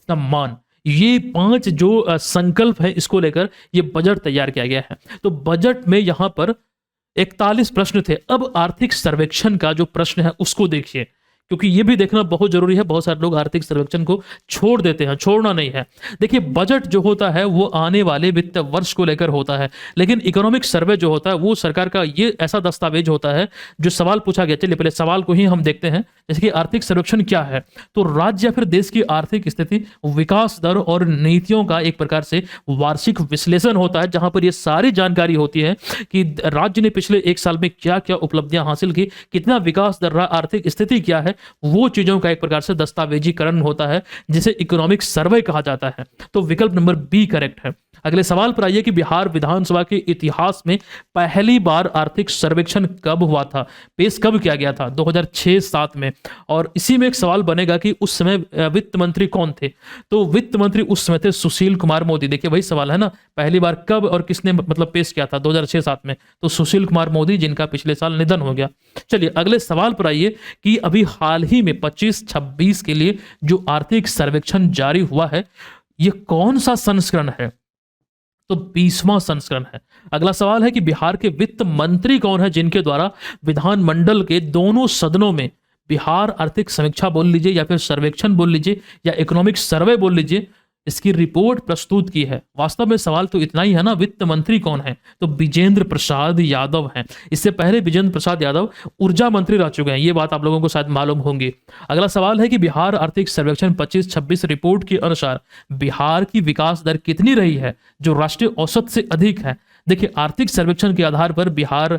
सम्मान। ये 5 जो संकल्प है, इसको लेकर ये बजट तैयार किया गया है। तो बजट में यहां पर 41 प्रश्न थे। अब आर्थिक सर्वेक्षण का जो प्रश्न है उसको देखिए, क्योंकि ये भी देखना बहुत जरूरी है। बहुत सारे लोग आर्थिक सर्वेक्षण को छोड़ देते हैं, छोड़ना नहीं है। देखिए बजट जो होता है वो आने वाले वित्त वर्ष को लेकर होता है, लेकिन इकोनॉमिक सर्वे जो होता है वो सरकार का ये ऐसा दस्तावेज होता है जो सवाल पूछा गया। चलिए पहले सवाल को ही हम देखते हैं। जैसे कि आर्थिक सर्वेक्षण क्या है, तो राज्य या फिर देश की आर्थिक स्थिति, विकास दर और नीतियों का एक प्रकार से वार्षिक विश्लेषण होता है, जहां पर ये सारी जानकारी होती है कि राज्य ने पिछले 1 साल में क्या क्या उपलब्धियां हासिल की, कितना विकास दर रहा, आर्थिक स्थिति क्या है, वो चीजों का एक प्रकार से दस्तावेजीकरण होता है, जिसे इकोनॉमिक सर्वे कहा जाता है। तो विकल्प नंबर बी करेक्ट है। अगले सवाल पर आइए कि बिहार विधानसभा के इतिहास में पहली बार आर्थिक सर्वेक्षण कब हुआ था, पेश कब किया गया था? 2006-7 में। और इसी में एक सवाल बनेगा कि उस समय वित्त मंत्री कौन थे? तो वित्त मंत्री उस समय थे सुशील कुमार मोदी। देखिए वही सवाल है ना, पहली बार कब और किसने मतलब पेश किया था? 2006-7 में। तो सुशील कुमार मोदी, जिनका पिछले साल निधन हो गया। चलिए अगले सवाल पर आइए कि अभी हाल ही में 25-26 के लिए जो आर्थिक सर्वेक्षण जारी हुआ है, यह कौन सा संस्करण है? तो 20वां संस्करण है। अगला सवाल है कि बिहार के वित्त मंत्री कौन है जिनके द्वारा विधानमंडल के दोनों सदनों में बिहार आर्थिक समीक्षा बोल लीजिए या फिर सर्वेक्षण बोल लीजिए या इकोनॉमिक सर्वे बोल लीजिए, इसकी रिपोर्ट प्रस्तुत की है? वास्तव में सवाल तो इतना ही है ना, वित्त मंत्री कौन है? तो विजेंद्र प्रसाद यादव हैं। इससे पहले विजेंद्र प्रसाद यादव ऊर्जा मंत्री रह चुके हैं, ये बात आप लोगों को शायद मालूम होंगी। अगला सवाल है कि बिहार आर्थिक सर्वेक्षण 25-26 रिपोर्ट के अनुसार बिहार की विकास दर कितनी रही है जो राष्ट्रीय औसत से अधिक है? देखिए आर्थिक सर्वेक्षण के आधार पर बिहार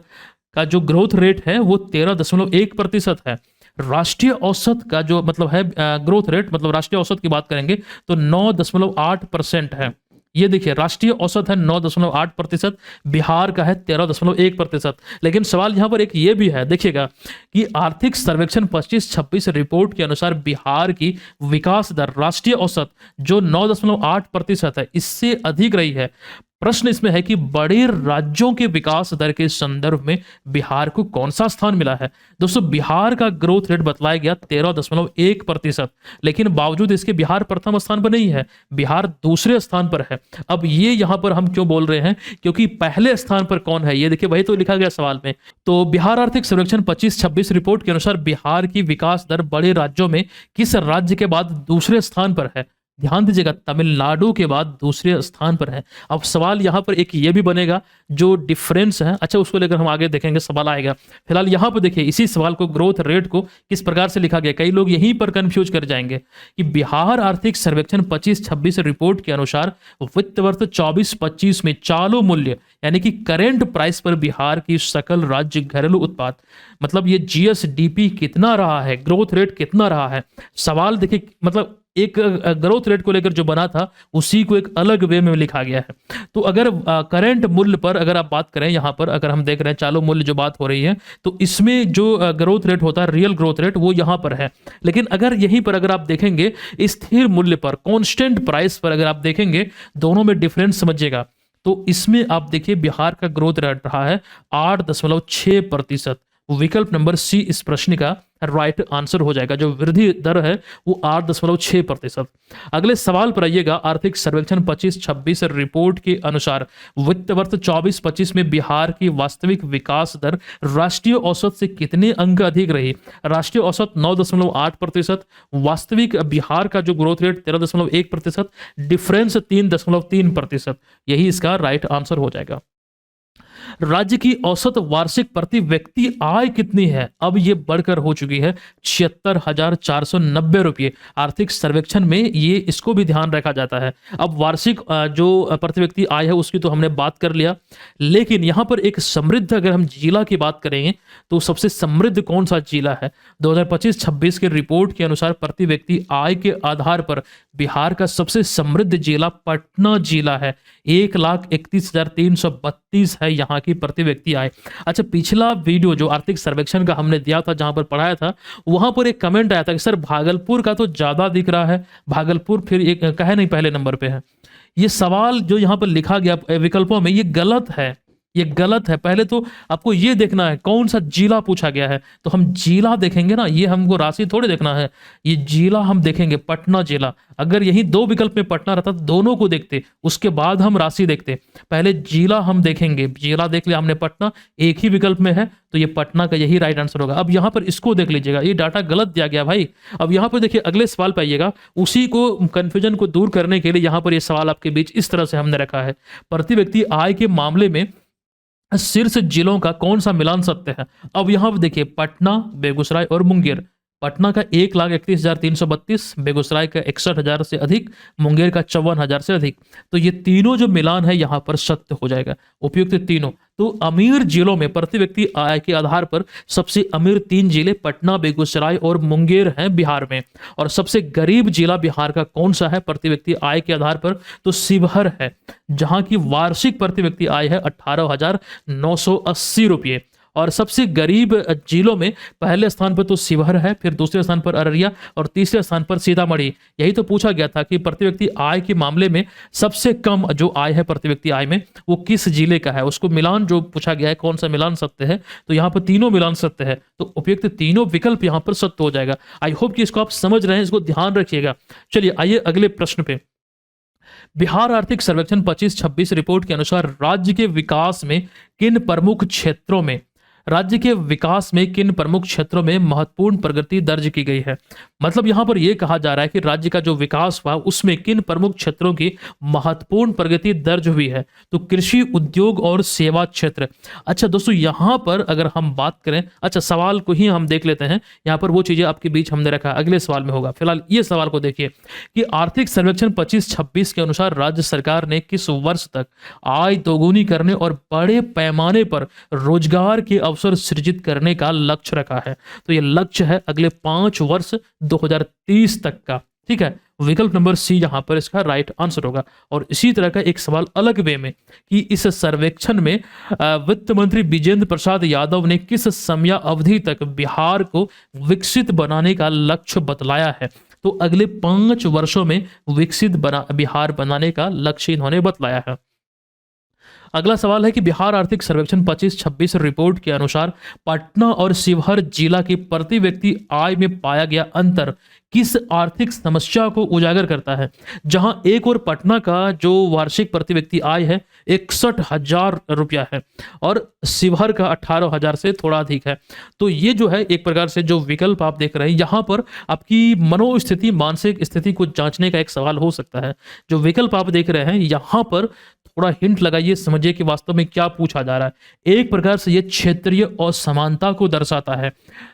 का जो ग्रोथ रेट है वो 13.1% है। राष्ट्रीय औसत का जो मतलब है ग्रोथ रेट, मतलब राष्ट्रीय औसत की बात करेंगे तो 9.8% है। ये देखिए राष्ट्रीय औसत है 9.8%, बिहार का है 13.1%। लेकिन सवाल यहां पर एक ये भी है, देखिएगा कि आर्थिक सर्वेक्षण 25-26 रिपोर्ट के अनुसार बिहार की विकास दर राष्ट्रीय औसत जो 9.8% है, इससे अधिक रही है। प्रश्न इसमें है कि बड़े राज्यों के विकास दर के संदर्भ में बिहार को कौन सा स्थान मिला है? दोस्तों बिहार का ग्रोथ रेट बतलाया गया 13.1%, लेकिन बावजूद इसके बिहार प्रथम स्थान पर नहीं है, बिहार दूसरे स्थान पर है। अब ये यहां पर हम क्यों बोल रहे हैं? क्योंकि पहले स्थान पर कौन है ये देखिए, वही तो लिखा गया सवाल में। तो बिहार आर्थिक सर्वेक्षण 25-26 रिपोर्ट के अनुसार बिहार की विकास दर बड़े राज्यों में किस राज्य के बाद दूसरे स्थान पर है? ध्यान दीजिएगा, तमिलनाडु के बाद दूसरे स्थान पर है। अब सवाल यहां पर एक ये भी बनेगा जो डिफरेंस है, अच्छा उसको लेकर हम आगे देखेंगे, सवाल आएगा। फिलहाल यहां पर देखिए इसी सवाल को, ग्रोथ रेट को किस प्रकार से लिखा गया, कई लोग यहीं पर कंफ्यूज कर जाएंगे कि बिहार आर्थिक सर्वेक्षण 25-26 रिपोर्ट के अनुसार वित्त वर्ष 24-25 में चालू मूल्य यानी कि करेंट प्राइस पर बिहार की सकल राज्य घरेलू उत्पाद, मतलब ये जीएसडीपी कितना रहा है, ग्रोथ रेट कितना रहा है। सवाल देखिए मतलब एक ग्रोथ रेट को लेकर जो बना था उसी को एक अलग वे में लिखा गया है। तो अगर करंट मूल्य पर अगर आप बात करें, यहां पर अगर हम देख रहे हैं चालू मूल्य जो बात हो रही है, तो इसमें जो ग्रोथ रेट होता है, रियल ग्रोथ रेट, वो यहां पर है। लेकिन अगर यहीं पर अगर आप देखेंगे स्थिर मूल्य पर, कांस्टेंट प्राइस पर अगर आप देखेंगे, दोनों में डिफरेंस समझिएगा। तो इसमें आप देखिए बिहार का ग्रोथ रेट रहा है 8.6%। विकल्प नंबर सी इस प्रश्न का राइट आंसर हो जाएगा। जो वृद्धि दर है वो 8.6%। अगले सवाल पर आइएगा, आर्थिक सर्वेक्षण 25-26 रिपोर्ट के अनुसार वित्त वर्ष 24-25 में बिहार की वास्तविक विकास दर राष्ट्रीय औसत से कितने अंक अधिक रही? राष्ट्रीय औसत 9.8%, वास्तविक बिहार का जो ग्रोथ रेट 13.1%, डिफरेंस 3.3%। यही इसका राइट आंसर हो जाएगा। राज्य की औसत वार्षिक प्रति व्यक्ति आय कितनी है? अब ये बढ़कर हो चुकी है 76,490 रुपये। आर्थिक सर्वेक्षण में ये इसको भी ध्यान रखा जाता है। अब वार्षिक जो प्रति व्यक्ति आय है उसकी तो हमने बात कर लिया, लेकिन यहाँ पर एक समृद्ध अगर हम जिला की बात करेंगे तो सबसे समृद्ध कौन सा जिला है? 2025-26 के रिपोर्ट के अनुसार प्रति व्यक्ति आय के आधार पर बिहार का सबसे समृद्ध जिला पटना जिला है। 1,31,332 है यहाँ की प्रति व्यक्ति आय। अच्छा, पिछला वीडियो जो आर्थिक सर्वेक्षण का हमने दिया था, जहां पर पढ़ाया था, वहां पर एक कमेंट आया था कि सर भागलपुर का तो ज्यादा दिख रहा है, भागलपुर फिर एक कहे नहीं पहले नंबर पे है। ये सवाल जो यहाँ पर लिखा गया विकल्पों में, ये गलत है, ये गलत है। पहले तो आपको ये देखना है कौन सा जिला पूछा गया है, तो हम जिला देखेंगे ना, ये हमको राशि थोड़े देखना है, ये जिला हम देखेंगे, पटना जिला। अगर यही दो विकल्प में पटना रहता तो दोनों को देखते, उसके बाद हम राशि देखते। पहले जिला हम देखेंगे, जिला देख लिया हमने, पटना एक ही विकल्प में है तो ये पटना का यही राइट आंसर होगा। अब यहाँ पर इसको देख लीजिएगा, ये डाटा गलत दिया गया भाई। अब यहाँ पर देखिए अगले सवाल पे आइएगा, उसी को कंफ्यूजन को दूर करने के लिए यहाँ पर ये सवाल आपके बीच इस तरह से हमने रखा है। प्रति व्यक्ति आय के मामले में शीर्ष जिलों का कौन सा मिलान सत्य है? अब यहां पर देखिए पटना, बेगूसराय और मुंगेर। पटना का 1,31,332, बेगूसराय का 61,000 से अधिक, मुंगेर का 54,000 से अधिक। तो ये तीनों जो मिलान है यहाँ पर सत्य हो जाएगा, उपयुक्त तीनों। तो अमीर जिलों में प्रति व्यक्ति आय के आधार पर सबसे अमीर 3 जिले पटना, बेगूसराय और मुंगेर हैं बिहार में। और सबसे गरीब जिला बिहार का कौन सा है प्रति व्यक्ति आय के आधार पर? तो शिवहर है, जहां की वार्षिक प्रति व्यक्ति आय है 18,980 रुपये। और सबसे गरीब जिलों में पहले स्थान पर तो शिवहर है, फिर दूसरे स्थान पर अररिया और तीसरे स्थान पर सीतामढ़ी। यही तो पूछा गया था कि प्रति व्यक्ति आय के मामले में सबसे कम जो आय है प्रति व्यक्ति आय में वो किस जिले का है, उसको मिलान जो पूछा गया है कौन सा मिलान सत्य है, तो यहाँ पर तीनों मिलान सत्य है, तो उपयुक्त तीनों विकल्प यहाँ पर सत्य हो जाएगा। आई होप कि इसको आप समझ रहे हैं, इसको ध्यान रखिएगा। चलिए आइए अगले प्रश्न पे। बिहार आर्थिक सर्वेक्षण 25-26 रिपोर्ट के अनुसार राज्य के विकास में किन प्रमुख क्षेत्रों में महत्वपूर्ण प्रगति दर्ज की गई है? मतलब यहां पर यह कहा जा रहा है कि राज्य का जो विकास हुआ उसमें किन प्रमुख क्षेत्रों की महत्वपूर्ण प्रगति दर्ज हुई है? तो कृषि, उद्योग और सेवा क्षेत्र। अच्छा दोस्तों, यहां पर अगर हम बात करें, अच्छा सवाल को ही हम देख लेते हैं, यहां पर वो चीजें आपके बीच हमने रखा, अगले सवाल में होगा। फिलहाल ये सवाल को देखिए कि आर्थिक सर्वेक्षण 25-26 के अनुसार राज्य सरकार ने किस वर्ष तक आय दोगुनी करने और बड़े पैमाने पर रोजगार के अवसर सृजित करने का लक्ष्य रखा है? तो यह लक्ष्य है अगले 5 वर्ष 2030 तक का। ठीक है, विकल्प नंबर सी यहां पर इसका राइट आंसर होगा। और इसी तरह का एक सवाल अलग वे में कि इस सर्वेक्षण में वित्त मंत्री विजेंद्र प्रसाद यादव ने किस समय अवधि तक बिहार को विकसित बनाने का लक्ष्य बतलाया है? तो अगले 5 वर्षों में विकसित बिहार बनाने का लक्ष्य इन्होंने बतलाया है। अगला सवाल है कि बिहार आर्थिक सर्वेक्षण 25-26 रिपोर्ट के अनुसार पटना और शिवहर जिला की प्रति व्यक्ति आय में पाया गया अंतर किस आर्थिक समस्या को उजागर करता है? जहां एक और पटना का जो वार्षिक प्रति व्यक्ति आय है 61,000 रुपया है और शिवहर का 18,000 से थोड़ा अधिक है। तो ये जो है एक प्रकार से जो विकल्प आप देख रहे हैं, यहाँ पर आपकी मनोस्थिति, मानसिक स्थिति को जांचने का एक सवाल हो सकता है। जो विकल्प आप देख रहे हैं यहाँ पर थोड़ा हिंट लगाइए, समझिए कि वास्तव में क्या पूछा जा रहा है। एक प्रकार से ये क्षेत्रीय असमानता को दर्शाता है।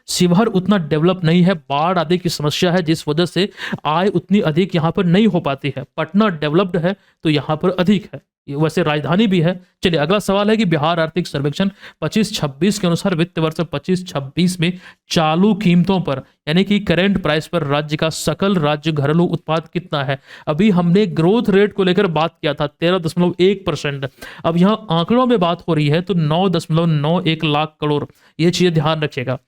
शिवहर उतना डेवलप नहीं है, बाढ़ आदि की समस्या है जिस वजह से आय उतनी अधिक यहाँ पर नहीं हो पाती है। पटना डेवलप्ड है तो यहाँ पर अधिक है, वैसे राजधानी भी है। चलिए अगला सवाल है कि बिहार आर्थिक सर्वेक्षण 25-26 के अनुसार वित्त वर्ष 25-26 में चालू कीमतों पर यानी कि करेंट प्राइस पर राज्य का सकल राज्य घरेलू उत्पाद कितना है? अभी हमने ग्रोथ रेट को लेकर बात किया था 13.1%। अब यहाँ आंकड़ों में बात हो रही है तो 9.91 लाख करोड़, ये चीजें ध्यान रखिएगा।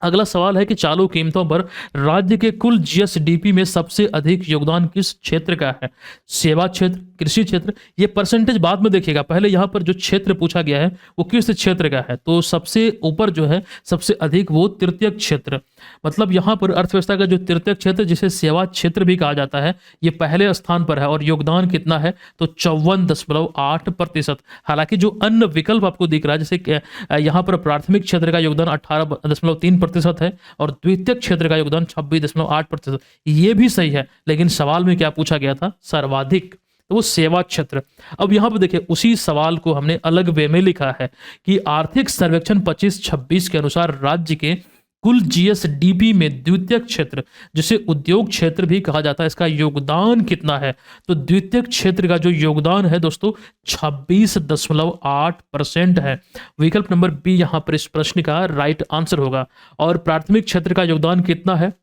अगला सवाल है कि चालू कीमतों पर राज्य के कुल जीएसडीपी में सबसे अधिक योगदान किस क्षेत्र का है? सेवा क्षेत्र, कृषि क्षेत्र, ये परसेंटेज बाद में देखिएगा, पहले यहाँ पर जो क्षेत्र पूछा गया है वो किस क्षेत्र का है। तो सबसे ऊपर जो है सबसे अधिक वो तृतीयक क्षेत्र, मतलब यहाँ पर अर्थव्यवस्था का जो तृतीयक क्षेत्र जिसे सेवा क्षेत्र भी कहा जाता है, ये पहले स्थान पर है और योगदान कितना है? तो 54.8%। हालांकि जो अन्य विकल्प आपको दिख रहा है जैसे यहाँ पर प्राथमिक क्षेत्र का योगदान 18.3% है और द्वितीयक क्षेत्र का योगदान 26.8%, ये भी सही है। लेकिन सवाल में क्या पूछा गया था? सर्वाधिक, तो वो सेवा क्षेत्र। अब यहाँ पर देखिए उसी सवाल को हमने अलग वे में लिखा है कि आर्थिक सर्वेक्षण 25-26 के अनुसार राज्य के कुल जीएसडीपी में द्वितीयक क्षेत्र, जिसे उद्योग क्षेत्र भी कहा जाता है, इसका योगदान कितना है? तो द्वितीयक क्षेत्र का जो योगदान है दोस्तों 26.8% है। विकल्प नंबर बी यहाँ पर इस प्रश्न का राइट आंसर होगा। और प्राथमिक क्षेत्र का योगदान कितना है?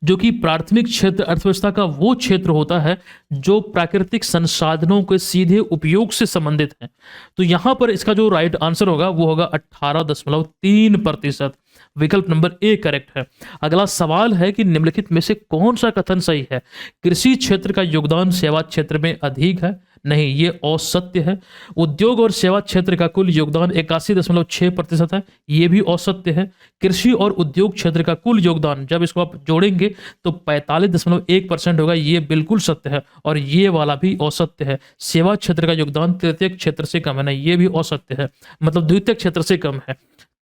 जो कि प्राथमिक क्षेत्र अर्थव्यवस्था का वो क्षेत्र होता है जो प्राकृतिक संसाधनों के सीधे उपयोग से संबंधित है। तो यहां पर इसका जो राइट आंसर होगा वो होगा 18.3%। विकल्प नंबर ए करेक्ट है। अगला सवाल है कि निम्नलिखित में से कौन सा कथन सही है? कृषि क्षेत्र का योगदान सेवा क्षेत्र में अधिक है? नहीं, ये असत्य है। उद्योग और सेवा क्षेत्र का कुल योगदान 81.6% है, ये भी असत्य है। कृषि और उद्योग क्षेत्र का कुल योगदान जब इसको आप जोड़ेंगे तो 45.1% होगा, ये बिल्कुल सत्य है। और ये वाला भी असत्य है। सेवा क्षेत्र का योगदान तृतीयक क्षेत्र से कम है, नहीं ये भी असत्य है, मतलब द्वितीयक क्षेत्र से कम है।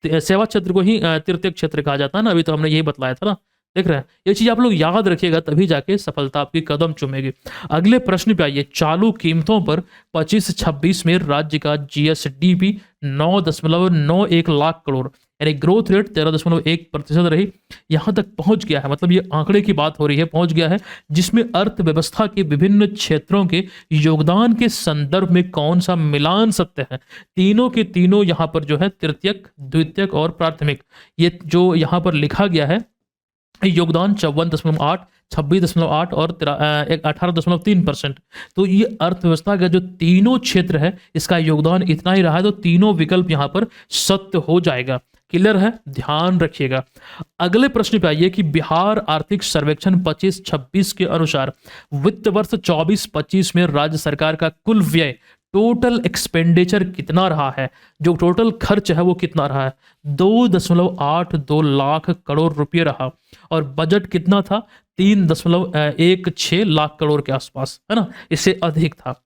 सेवा क्षेत्र को ही तृतीयक क्षेत्र कहा जाता है ना, अभी तो हमने यही बतलाया था ना। देख रहे हैं, ये चीज आप लोग याद रखिएगा तभी जाके सफलता आपकी कदम चूमेगी। अगले प्रश्न पे आइए। चालू कीमतों पर 25-26 में राज्य का जीएसडीपी 9.91 लाख करोड़ यानी ग्रोथ रेट 13.1% रही। यहां तक पहुंच गया है, मतलब ये आंकड़े की बात हो रही है, पहुंच गया है, जिसमें अर्थव्यवस्था के विभिन्न क्षेत्रों के योगदान के संदर्भ में कौन सा मिलान सत्य है? तीनों के तीनों यहां पर जो है तृतीयक, द्वितीयक और प्राथमिक, ये जो यहां पर लिखा गया है योगदान 54.8, 26.8 और 18.3%। तो ये अर्थव्यवस्था का जो तीनों क्षेत्र है इसका योगदान इतना ही रहा है, तो तीनों विकल्प यहां पर सत्य हो जाएगा। क्लियर है, ध्यान रखिएगा। अगले प्रश्न पे आइए कि बिहार आर्थिक सर्वेक्षण 25-26 के अनुसार वित्त वर्ष 24-25 में राज्य सरकार का कुल व्यय, टोटल एक्सपेंडिचर कितना रहा है? जो टोटल खर्च है वो कितना रहा है? 2.82 लाख करोड़ रुपए रहा। और बजट कितना था? 3.16 लाख करोड़ के आसपास, है ना, इससे अधिक था।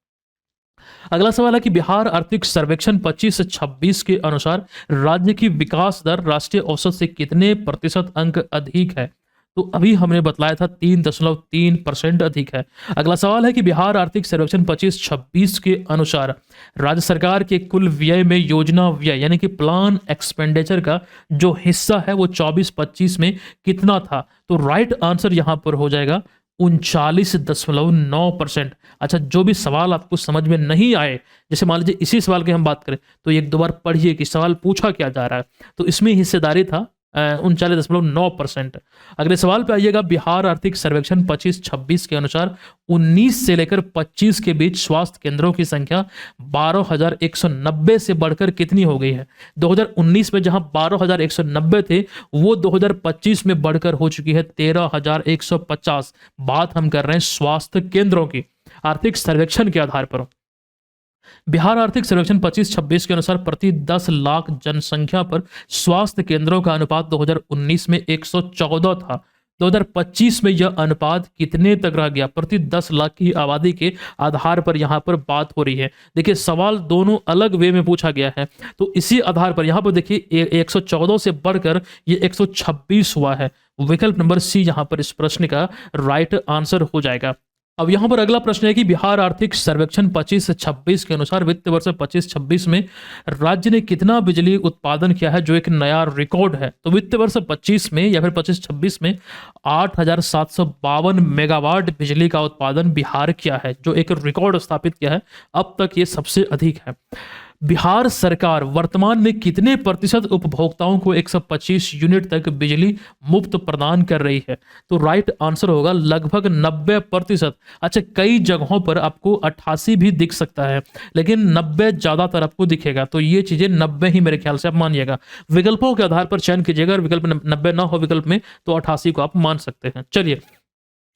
अगला सवाल है कि बिहार आर्थिक सर्वेक्षण 25-26 के अनुसार राज्य की विकास दर राष्ट्रीय औसत से कितने प्रतिशत अंक अधिक है? तो अभी हमने बतलाया था 3.3% अधिक है। अगला सवाल है कि बिहार आर्थिक सर्वेक्षण 25-26 के अनुसार राज्य सरकार के कुल व्यय में योजना व्यय यानी कि प्लान एक्सपेंडिचर का जो हिस्सा है वो 24-25 में कितना था? तो राइट आंसर यहां पर हो जाएगा 39.9%। अच्छा, जो भी सवाल आपको समझ में नहीं आए, जैसे मान लीजिए इसी सवाल की हम बात करें तो एक दो बार पढ़िए कि सवाल पूछा क्या जा रहा है। तो इसमें हिस्सेदारी था 39.9%। अगले सवाल पे आइएगा। बिहार आर्थिक सर्वेक्षण 25-26 के अनुसार 19 से लेकर 25 के बीच स्वास्थ्य केंद्रों की संख्या 12,190 से बढ़कर कितनी हो गई है? 2019 में जहां 12,190 थे वो 2025 में बढ़कर हो चुकी है 13,150। बात हम कर रहे हैं स्वास्थ्य केंद्रों की, आर्थिक सर्वेक्षण के आधार पर। बिहार आर्थिक सर्वेक्षण 25-26 के अनुसार प्रति 10 लाख जनसंख्या पर स्वास्थ्य केंद्रों का अनुपात 2019 में 114 था। 2025 में यह अनुपात कितने तक रह गया? प्रति 10 लाख की आबादी के आधार पर यहां पर बात हो रही है। देखिए सवाल दोनों अलग वे में पूछा गया है, तो इसी आधार पर यहां पर देखिए 114 से बढ़कर ये 126 हुआ है। विकल्प नंबर सी यहां पर इस प्रश्न का राइट आंसर हो जाएगा। अब यहां पर अगला प्रश्न है कि बिहार आर्थिक सर्वेक्षण 25-26 के अनुसार वित्त वर्ष 25-26 में राज्य ने कितना बिजली उत्पादन किया है, जो एक नया रिकॉर्ड है? तो वित्त वर्ष 25 में या फिर 25-26 में 8,752 मेगावाट बिजली का उत्पादन बिहार किया है, जो एक रिकॉर्ड स्थापित किया है। अब तक ये सबसे अधिक है। बिहार सरकार वर्तमान में कितने प्रतिशत उपभोक्ताओं को 125 यूनिट तक बिजली मुफ्त प्रदान कर रही है? तो राइट आंसर होगा लगभग 90%। अच्छा, कई जगहों पर आपको 88 भी दिख सकता है, लेकिन 90 ज्यादातर आपको दिखेगा, तो ये चीजें 90 ही मेरे ख्याल से आप मानिएगा। विकल्पों के आधार पर चयन कीजिएगा, अगर विकल्प 90 ना हो विकल्प में तो 88 को आप मान सकते हैं। चलिए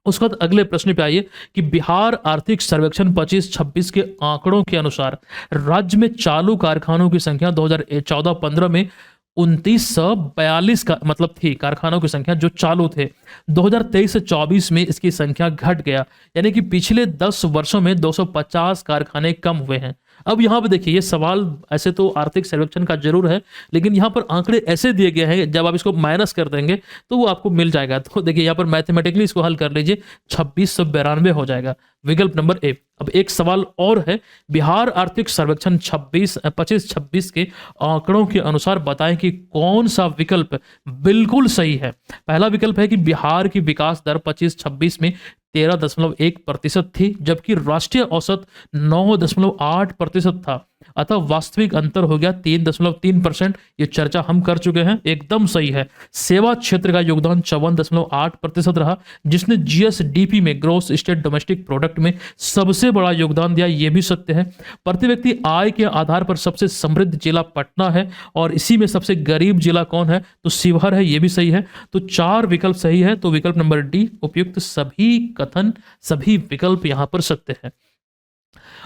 उसके बाद अगले प्रश्न पे आइए कि बिहार आर्थिक सर्वेक्षण 25-26 के आंकड़ों के अनुसार राज्य में चालू कारखानों की संख्या 2014-15 में 2942 का मतलब थी कारखानों की संख्या जो चालू थे। 2023-24 में इसकी संख्या घट गया, यानी कि पिछले 10 वर्षों में 250 कारखाने कम हुए हैं। अब यहाँ पे देखिए, ये सवाल ऐसे तो आर्थिक सर्वेक्षण का जरूर है, लेकिन यहाँ पर आंकड़े ऐसे दिए गए हैं, जब आप इसको माइनस कर देंगे तो वो आपको मिल जाएगा। तो देखिए यहाँ पर मैथमेटिकली इसको हल कर लीजिए, 2692 हो जाएगा, विकल्प नंबर ए। अब एक सवाल और है, बिहार आर्थिक सर्वेक्षण 25-26 के आंकड़ों के अनुसार बताएं कि कौन सा विकल्प बिल्कुल सही है। पहला विकल्प है कि बिहार की विकास दर 25-26 में 13.1% थी, जबकि राष्ट्रीय औसत 9.8% था, अतः वास्तविक अंतर हो गया 3.3%। ये चर्चा हम कर चुके हैं, एकदम सही है। सेवा क्षेत्र का योगदान 54.8% रहा, जिसने जीएसडीपी में, ग्रोस स्टेट डोमेस्टिक प्रोडक्ट में सबसे बड़ा योगदान दिया, ये भी सत्य है। प्रति व्यक्ति आय के आधार पर सबसे समृद्ध जिला पटना है, और इसी में सबसे गरीब जिला कौन है, तो शिवहर है, ये भी सही है। तो 4 विकल्प सही है, तो विकल्प नंबर डी, उपयुक्त सभी कथन, सभी विकल्प यहां पर सत्य है।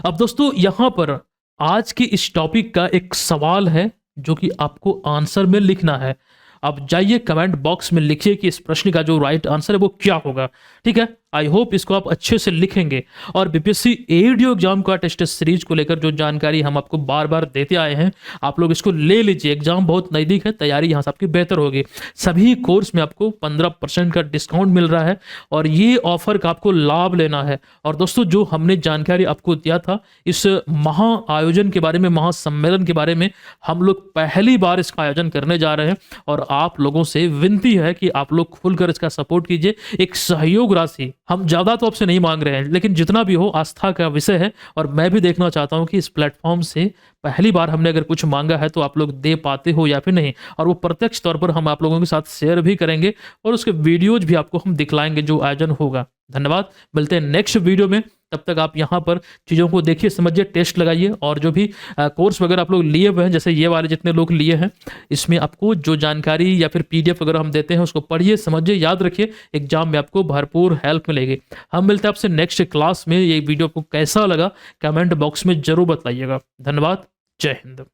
अब दोस्तों यहां पर आज की इस टॉपिक का एक सवाल है जो कि आपको आंसर में लिखना है। आप जाइए कमेंट बॉक्स में लिखिए कि इस प्रश्न का जो राइट आंसर है वो क्या होगा, ठीक है। आई होप इसको आप अच्छे से लिखेंगे। और बीपीएससी एडीओ एग्जाम का टेस्ट सीरीज को लेकर जो जानकारी हम आपको बार बार देते आए हैं, आप लोग इसको ले लीजिए, एग्जाम बहुत नज़दीक है, तैयारी यहाँ से आपकी बेहतर होगी। सभी कोर्स में आपको 15% का डिस्काउंट मिल रहा है, और ये ऑफर का आपको लाभ लेना है। और दोस्तों जो हमने जानकारी आपको दिया था इस महा आयोजन के बारे में, महासम्मेलन के बारे में, हम लोग पहली बार इसका आयोजन करने जा रहे हैं, और आप लोगों से विनती है कि आप लोग खुलकर इसका सपोर्ट कीजिए। एक सहयोग राशि हम ज़्यादा तो आपसे नहीं मांग रहे हैं, लेकिन जितना भी हो आस्था का विषय है, और मैं भी देखना चाहता हूं कि इस प्लेटफॉर्म से पहली बार हमने अगर कुछ मांगा है तो आप लोग दे पाते हो या फिर नहीं, और वो प्रत्यक्ष तौर पर हम आप लोगों के साथ शेयर भी करेंगे, और उसके वीडियोज भी आपको हम दिखलाएंगे जो आयोजन होगा। धन्यवाद, मिलते हैं नेक्स्ट वीडियो में। तब तक आप यहाँ पर चीज़ों को देखिए, समझिए, टेस्ट लगाइए, और जो भी कोर्स वगैरह आप लोग लिए हुए हैं, जैसे ये वाले जितने लोग लिए हैं, इसमें आपको जो जानकारी या फिर पीडीएफ वगैरह हम देते हैं उसको पढ़िए, समझिए, याद रखिए, एग्जाम में आपको भरपूर हेल्प मिलेगी। हम मिलते हैं आपसे नेक्स्ट क्लास में। ये वीडियो आपको कैसा लगा कमेंट बॉक्स में जरूर बताइएगा। धन्यवाद, जय हिंद।